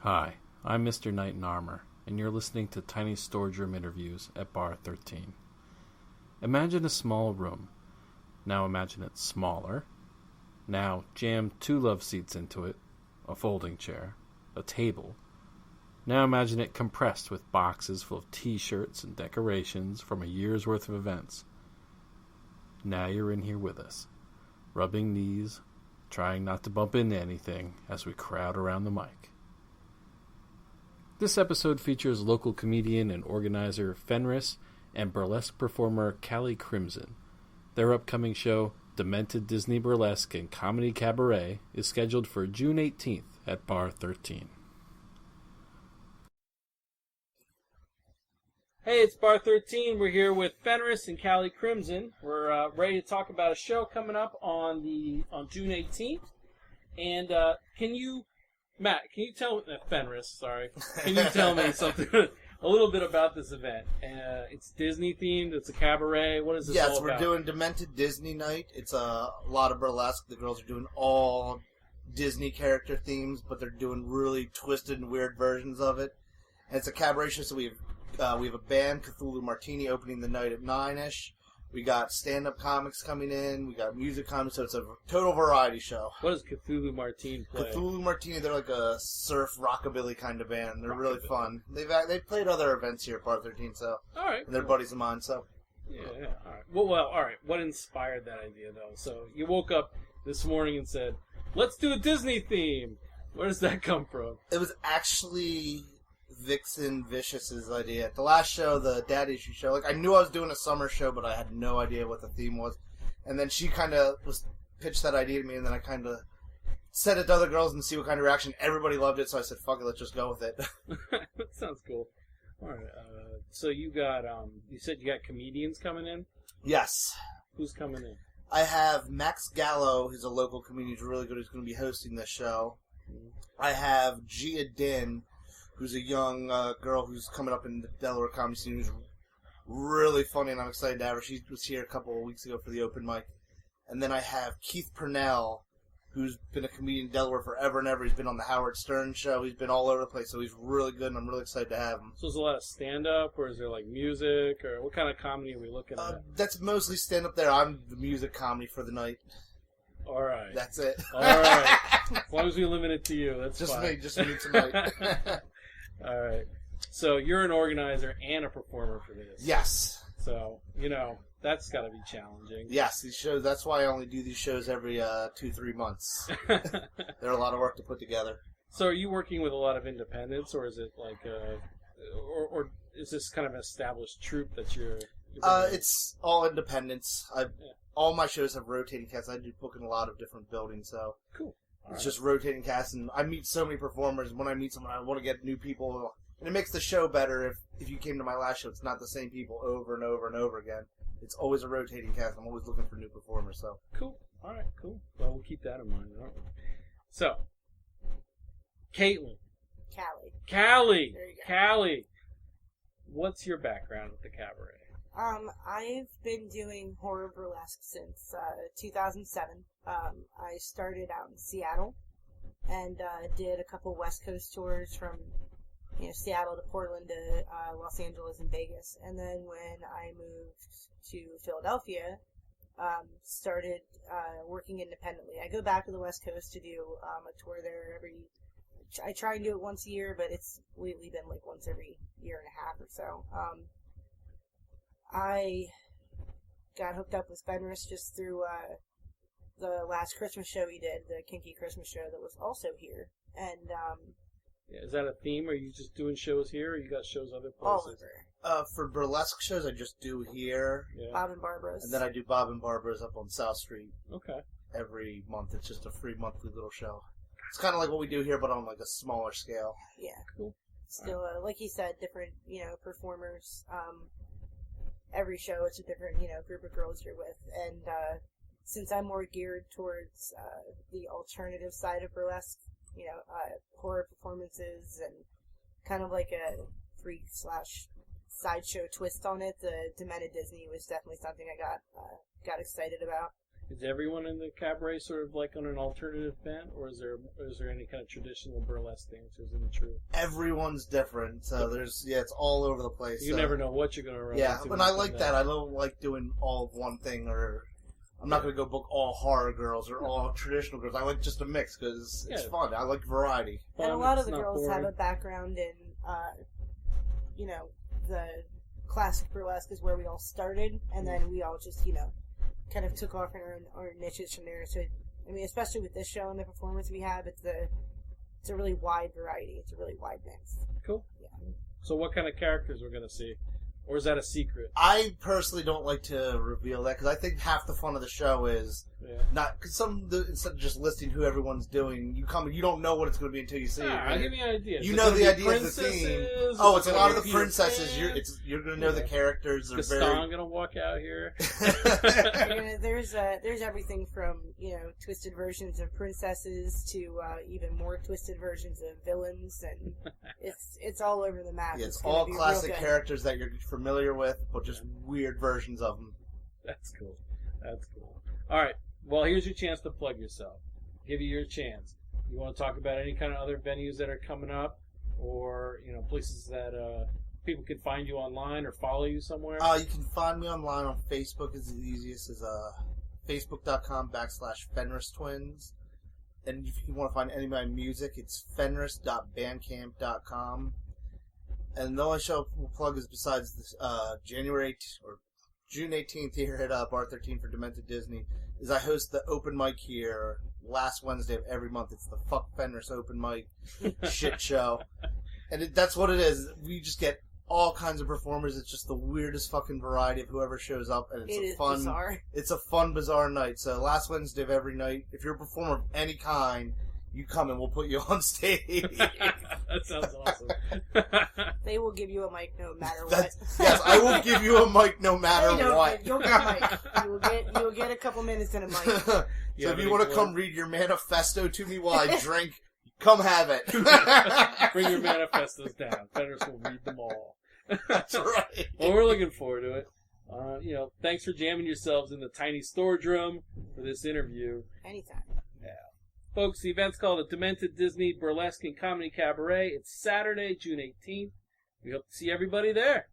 Hi, I'm Mr. Knight in Armor, and you're listening to Tiny Storage Room Interviews at Bar 13. Imagine a small room. Now imagine it smaller. Now jam 2 love seats into it, a folding chair, a table. Now imagine it compressed with boxes full of t-shirts and decorations from a year's worth of events. Now you're in here with us, rubbing knees, trying not to bump into anything as we crowd around the mic. This episode features local comedian and organizer Fenris and burlesque performer Callie Crimson. Their upcoming show, Demented Disney Burlesque and Comedy Cabaret, is scheduled for June 18th at Bar 13. Hey, it's Bar 13. We're here with Fenris and Callie Crimson. We're ready to talk about a show coming up on June 18th. And Matt, can you tell Fenris, can you tell me something, a little bit about this event? It's Disney themed. It's a cabaret. What is this all about? Yes, we're doing Demented Disney Night. It's a lot of burlesque. The girls are doing all Disney character themes, but they're doing really twisted and weird versions of it. And it's a cabaret show, so we have a band, Cthulhu Martini, opening the night at 9-ish. We got stand-up comics coming in. We got music coming, so it's a total variety show. What does Cthulhu Martini play? Cthulhu Martini, they're like a surf rockabilly kind of band. They're really fun. They've played other events here at Bar 13, so all right, and they're buddies of mine. So yeah, all right. Well, all right. What inspired that idea, though? So you woke up this morning and said, "Let's do a Disney theme." Where does that come from? It was actually Vixen Vicious's idea. At the last show, the Dad Issue show, I knew I was doing a summer show, but I had no idea what the theme was. And then she kind of pitched that idea to me, and then I kind of said it to other girls and see what kind of reaction. Everybody loved it, so I said, fuck it, let's just go with it. That sounds cool. All right. So you got, you said you got comedians coming in? Yes. Who's coming in? I have Max Gallo, who's a local comedian who's really good, who's going to be hosting this show. Mm-hmm. I have Gia Din, who's a young girl who's coming up in the Delaware comedy scene, who's really funny, and I'm excited to have her. She was here a couple of weeks ago for the open mic. And then I have Keith Purnell, who's been a comedian in Delaware forever and ever. He's been on the Howard Stern show. He's been all over the place, so he's really good, and I'm really excited to have him. So is there a lot of stand-up, or is there, music, or what kind of comedy are we looking at? That's mostly stand-up there. I'm the music comedy for the night. All right. That's it. All right. As long as we limit it to you, that's fine. Just me tonight. All right. So you're an organizer and a performer for this. Yes. So, that's got to be challenging. Yes, these shows, that's why I only do these shows every 2-3 months. They're a lot of work to put together. So are you working with a lot of independents, or is it or is this kind of an established troupe that you're it's all independents. All my shows have rotating casts. I do book in a lot of different buildings, so cool. It's just rotating casts, and I meet so many performers. When I meet someone, I want to get new people, and it makes the show better. If you came to my last show, it's not the same people over and over and over again. It's always a rotating cast. I'm always looking for new performers. So cool. All right, cool. Well, we'll keep that in mind, aren't we? So, Caitlin. Callie. There you go. Callie. What's your background with the cabaret? I've been doing horror burlesque since 2007. I started out in Seattle and did a couple West Coast tours from Seattle to Portland to Los Angeles and Vegas. And then when I moved to Philadelphia, started working independently. I go back to the West Coast to do a tour there I try and do it once a year, but it's lately been once every year and a half or so. I got hooked up with Fenris just through the last Christmas show he did, the Kinky Christmas show that was also here. And is that a theme? Are you just doing shows here, or you got shows other places? All over. For burlesque shows, I just do here. Yeah. Bob and Barbara's. And then I do Bob and Barbara's up on South Street. Okay. Every month. It's just a free monthly little show. It's kind of like what we do here, but on a smaller scale. Yeah. Cool. Still, like you said, different, performers. Every show, it's a different, group of girls you're with. And since I'm more geared towards the alternative side of burlesque, horror performances and kind of like a freak/sideshow twist on it, the Demented Disney was definitely something I got excited about. Is everyone in the cabaret sort of like on an alternative bent, or is there any kind of traditional burlesque things? Isn't it true? Everyone's different, so it's all over the place. You never know what you're going to run Yeah, into. but I like that. I don't like doing all of one thing, or I'm not going to go book all horror girls or all traditional girls. I like just a mix because it's fun. I like variety. And a lot of the girls have a background in, the classic burlesque is where we all started, and then we all just, kind of took off in our niches from there. So, I mean, especially with this show and the performance we have, it's a really wide variety. It's a really wide mix. Cool. Yeah. So what kind of characters we're going to see? Or is that a secret? I personally don't like to reveal that because I think half the fun of the show is not because instead of just listing who everyone's doing, you don't know what it's going to be until you see it. I'll give you an idea. You know the idea of the theme. Oh, it's a lot of the princesses. You're going to know the characters. Is Gaston going to walk out here? There's everything from twisted versions of princesses to even more twisted versions of villains, and it's all over the map. Yeah, it's all classic characters that you're familiar with, but just weird versions of them. That's cool. All right. Well, here's your chance to plug yourself. Give you your chance. You want to talk about any kind of other venues that are coming up, or places that people can find you online or follow you somewhere? You can find me online on Facebook. Is the easiest. Is facebook.com/Fenris Twins. And if you want to find any of my music, it's fenris.bandcamp.com. And the only show we'll plug is besides this, June 18th here at Bar 13 for Demented Disney, is I host the open mic here last Wednesday of every month. It's the Fuck Fenris open mic shit show. And that's what it is. We just get all kinds of performers. It's just the weirdest fucking variety of whoever shows up, and it's bizarre. It's a fun, bizarre night. So last Wednesday of every night, if you're a performer of any kind, you come and we'll put you on stage. That sounds awesome. They will give you a mic no matter what. Yes, I will give you a mic no matter what. You'll get a mic. You will get a couple minutes in a mic. So if you want to come read your manifesto to me while I drink, come have it. Bring your manifestos down. Fenris will read them all. That's right. Well, we're looking forward to it. Thanks for jamming yourselves in the tiny storage room for this interview. Anytime. Yeah. Folks, the event's called the Demented Disney Burlesque and Comedy Cabaret. It's Saturday, June 18th. We hope to see everybody there.